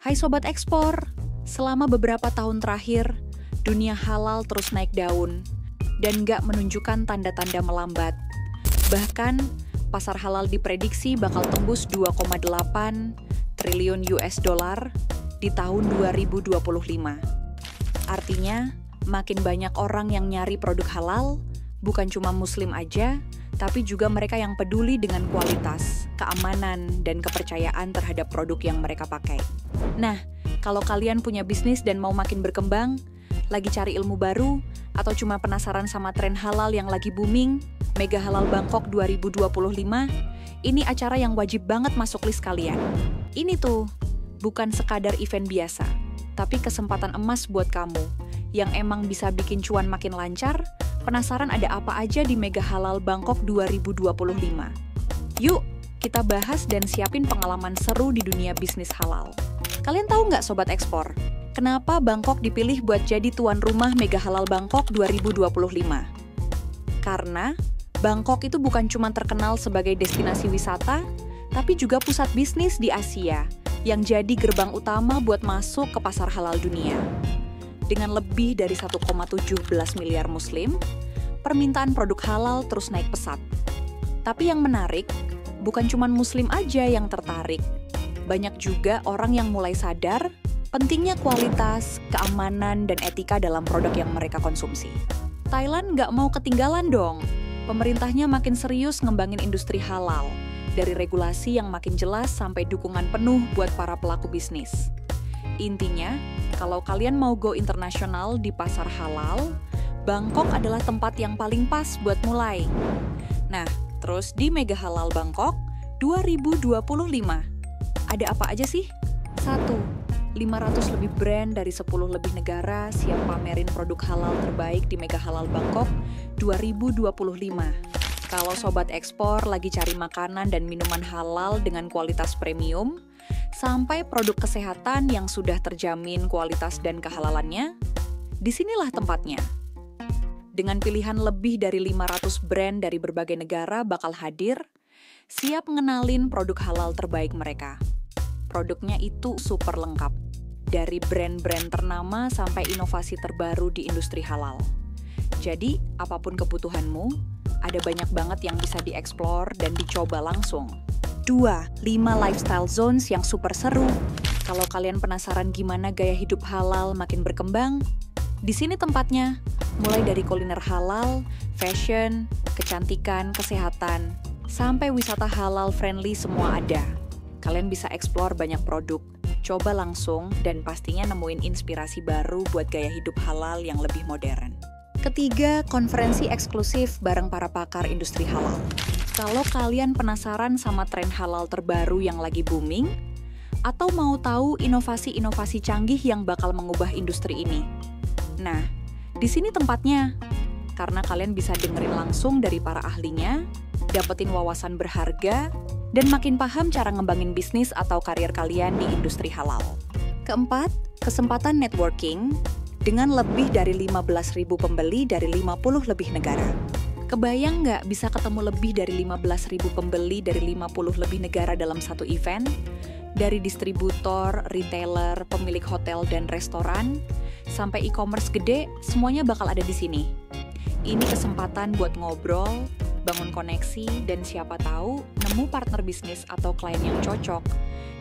Hai Sobat Ekspor, selama beberapa tahun terakhir, dunia halal terus naik daun dan nggak menunjukkan tanda-tanda melambat. Bahkan, pasar halal diprediksi bakal tembus 2,8 triliun US dollar di tahun 2025. Artinya, makin banyak orang yang nyari produk halal, bukan cuma muslim aja, tapi juga mereka yang peduli dengan kualitas, keamanan, dan kepercayaan terhadap produk yang mereka pakai. Nah, kalau kalian punya bisnis dan mau makin berkembang, lagi cari ilmu baru, atau cuma penasaran sama tren halal yang lagi booming, Mega Halal Bangkok 2025, ini acara yang wajib banget masuk list kalian. Ini tuh, bukan sekadar event biasa, tapi kesempatan emas buat kamu, yang emang bisa bikin cuan makin lancar. Penasaran ada apa aja di Mega Halal Bangkok 2025? Yuk, kita bahas dan siapin pengalaman seru di dunia bisnis halal. Kalian tahu nggak Sobat Ekspor, kenapa Bangkok dipilih buat jadi tuan rumah Mega Halal Bangkok 2025? Karena Bangkok itu bukan cuma terkenal sebagai destinasi wisata, tapi juga pusat bisnis di Asia, yang jadi gerbang utama buat masuk ke pasar halal dunia. Dengan lebih dari 1,17 miliar muslim, permintaan produk halal terus naik pesat. Tapi yang menarik, bukan cuma muslim aja yang tertarik. Banyak juga orang yang mulai sadar pentingnya kualitas, keamanan, dan etika dalam produk yang mereka konsumsi. Thailand nggak mau ketinggalan dong. Pemerintahnya makin serius ngembangin industri halal, dari regulasi yang makin jelas sampai dukungan penuh buat para pelaku bisnis. Intinya, kalau kalian mau go internasional di pasar halal, Bangkok adalah tempat yang paling pas buat mulai. Nah, terus di Mega Halal Bangkok 2025, ada apa aja sih? 1. 500 lebih brand dari 10 lebih negara siap pamerin produk halal terbaik di Mega Halal Bangkok 2025. Kalau Sobat Ekspor lagi cari makanan dan minuman halal dengan kualitas premium, sampai produk kesehatan yang sudah terjamin kualitas dan kehalalannya, disinilah tempatnya. Dengan pilihan lebih dari 500 brand dari berbagai negara bakal hadir, siap ngenalin produk halal terbaik mereka. Produknya itu super lengkap, dari brand-brand ternama sampai inovasi terbaru di industri halal. Jadi, apapun kebutuhanmu, ada banyak banget yang bisa dieksplor dan dicoba langsung. 2. 5 lifestyle zones yang super seru. Kalau kalian penasaran gimana gaya hidup halal makin berkembang, di sini tempatnya. Mulai dari kuliner halal, fashion, kecantikan, kesehatan, sampai wisata halal friendly semua ada. Kalian bisa eksplor banyak produk, coba langsung, dan pastinya nemuin inspirasi baru buat gaya hidup halal yang lebih modern. Ketiga, konferensi eksklusif bareng para pakar industri halal. Kalau kalian penasaran sama tren halal terbaru yang lagi booming, atau mau tahu inovasi-inovasi canggih yang bakal mengubah industri ini, nah, di sini tempatnya. Karena kalian bisa dengerin langsung dari para ahlinya, dapetin wawasan berharga, dan makin paham cara ngembangin bisnis atau karir kalian di industri halal. Keempat, kesempatan networking dengan lebih dari 15.000 pembeli dari 50 lebih negara. Kebayang nggak bisa ketemu lebih dari 15.000 pembeli dari 50 lebih negara dalam satu event? Dari distributor, retailer, pemilik hotel dan restoran, sampai e-commerce gede, semuanya bakal ada di sini. Ini kesempatan buat ngobrol, bangun koneksi, dan siapa tahu nemu partner bisnis atau klien yang cocok.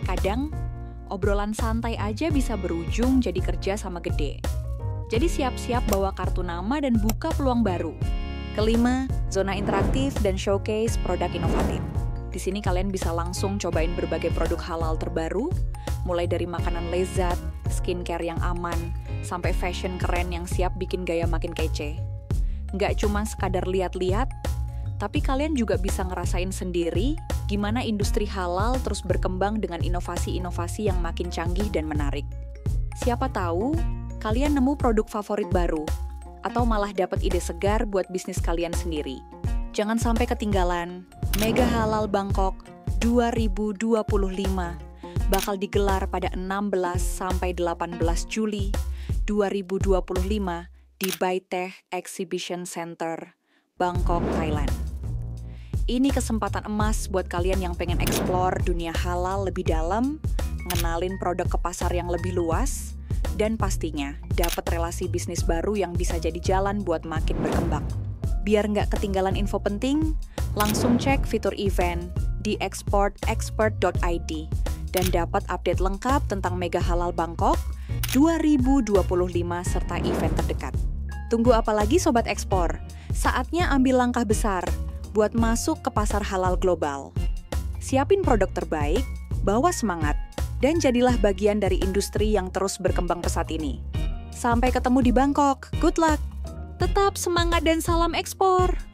Kadang, obrolan santai aja bisa berujung jadi kerja sama gede. Jadi siap-siap bawa kartu nama dan buka peluang baru. Kelima, zona interaktif dan showcase produk inovatif. Di sini kalian bisa langsung cobain berbagai produk halal terbaru, mulai dari makanan lezat, skincare yang aman, sampai fashion keren yang siap bikin gaya makin kece. Nggak cuma sekadar lihat-lihat, tapi kalian juga bisa ngerasain sendiri gimana industri halal terus berkembang dengan inovasi-inovasi yang makin canggih dan menarik. Siapa tahu, kalian nemu produk favorit baru, atau malah dapat ide segar buat bisnis kalian sendiri. Jangan sampai ketinggalan, Mega Halal Bangkok 2025 bakal digelar pada 16 sampai 18 Juli 2025 di Baiteh Exhibition Center, Bangkok, Thailand. Ini kesempatan emas buat kalian yang pengen eksplor dunia halal lebih dalam, ngenalin produk ke pasar yang lebih luas, dan pastinya dapat relasi bisnis baru yang bisa jadi jalan buat makin berkembang. Biar nggak ketinggalan info penting, langsung cek fitur event di exportexpert.id dan dapat update lengkap tentang Mega Halal Bangkok 2025 serta event terdekat. Tunggu apa lagi Sobat Ekspor? Saatnya ambil langkah besar buat masuk ke pasar halal global. Siapin produk terbaik, bawa semangat, dan jadilah bagian dari industri yang terus berkembang pesat ini. Sampai ketemu di Bangkok. Good luck! Tetap semangat dan salam ekspor!